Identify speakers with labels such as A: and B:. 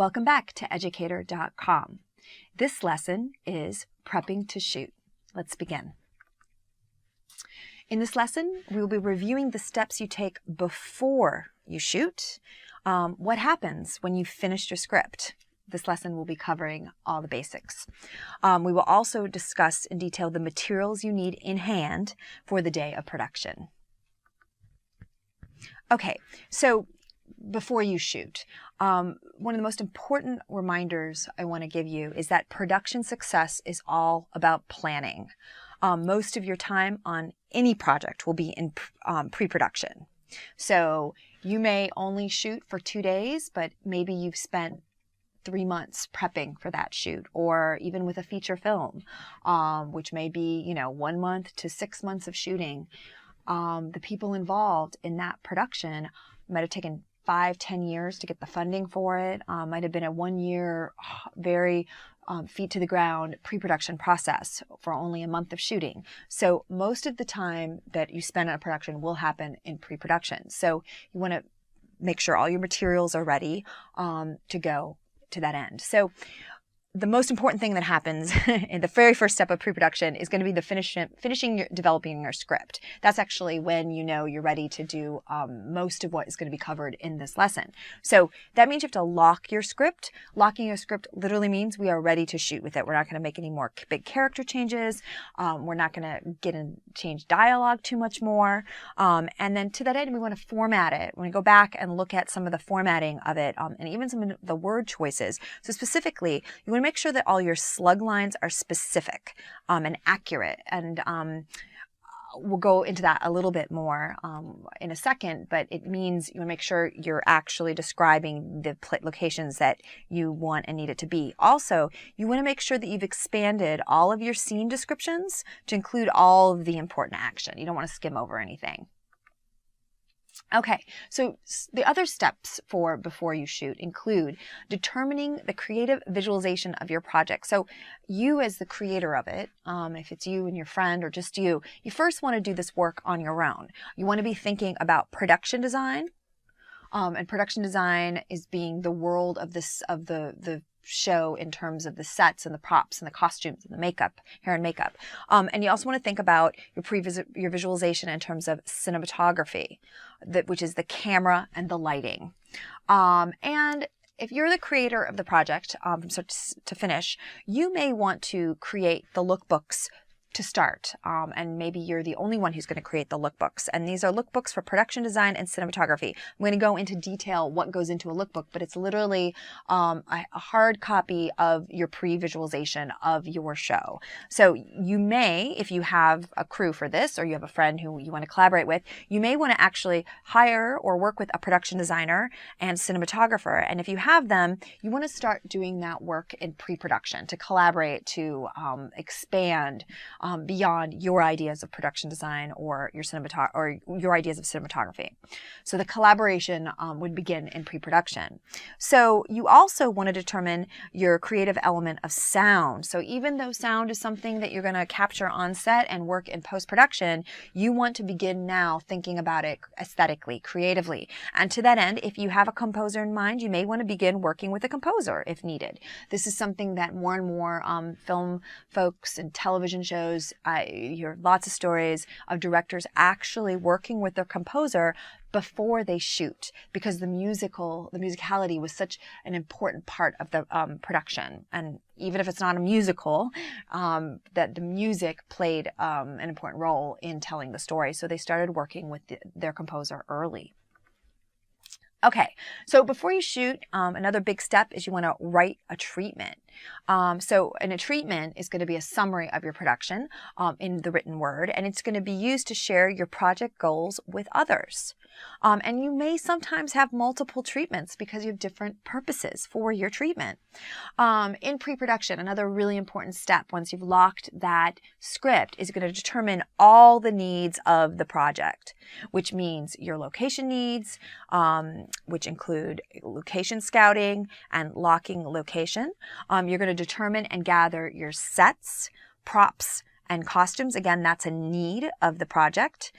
A: Welcome back to Educator.com. This lesson is prepping to shoot. Let's begin. In this lesson, we will be reviewing the steps you take before you shoot. What happens when you've finished your script? This lesson will be covering all the basics. We will also discuss in detail the materials you need in hand for the day of production. Okay, so before you shoot, one of the most important reminders I want to give you is that production success is all about planning. Most of your time on any project will be in pre-production. So you may only shoot for 2 days, but maybe you've spent 3 months prepping for that shoot, or even with a feature film, which may be, 1 month to 6 months of shooting. The people involved in that production might have taken 5-10 years to get the funding for it. Might have been a 1 year, very feet to the ground pre-production process for only a month of shooting. So most of the time that you spend on a production will happen in pre-production. So you want to make sure all your materials are ready to go to that end. So the most important thing that happens in the very first step of pre-production is going to be the developing your script. That's actually when you're ready to do most of what is going to be covered in this lesson. So that means you have to lock your script. Locking your script literally means we are ready to shoot with it. We're not going to make any more big character changes. We're not going to change dialogue too much more. And then to that end, we want to format it. When we go back and look at some of the formatting of it, and even some of the word choices. So specifically, you want to make sure that all your slug lines are specific and accurate. And we'll go into that a little bit more in a second, but it means you want to make sure you're actually describing the locations that you want and need it to be. Also, you want to make sure that you've expanded all of your scene descriptions to include all of the important action. You don't want to skim over anything. Okay, so the other steps for before you shoot include determining the creative visualization of your project. So you as the creator of it, if it's you and your friend or just you first want to do this work on your own. You want to be thinking about production design, and production design is being the world of the show in terms of the sets and the props and the costumes and the makeup, hair and makeup. And you also want to think about your visualization in terms of cinematography, which is the camera and the lighting. And if you're the creator of the project from start to finish, you may want to create the lookbooks to start. And maybe you're the only one who's going to create the lookbooks. And these are lookbooks for production design and cinematography. I'm going to go into detail what goes into a lookbook, but it's literally a hard copy of your pre-visualization of your show. So you may, if you have a crew for this, or you have a friend who you want to collaborate with, you may want to actually hire or work with a production designer and cinematographer. And if you have them, you want to start doing that work in pre-production to collaborate, to expand beyond your ideas of production design or your ideas of cinematography. So the collaboration would begin in pre-production. So you also want to determine your creative element of sound. So even though sound is something that you're going to capture on set and work in post-production, you want to begin now thinking about it aesthetically, creatively. And to that end, if you have a composer in mind, you may want to begin working with a composer if needed. This is something that more and more film folks and television shows, I hear lots of stories of directors actually working with their composer before they shoot, because the musicality was such an important part of the production. And even if it's not a musical, that the music played an important role in telling the story. So they started working with their composer early. Okay, so before you shoot, another big step is you want to write a treatment. So a treatment is going to be a summary of your production in the written word, and it's going to be used to share your project goals with others. And you may sometimes have multiple treatments because you have different purposes for your treatment. In pre-production, another really important step once you've locked that script is going to determine all the needs of the project, which means your location needs, which include location scouting and locking location. You're going to determine and gather your sets, props, and costumes. Again, that's a need of the project.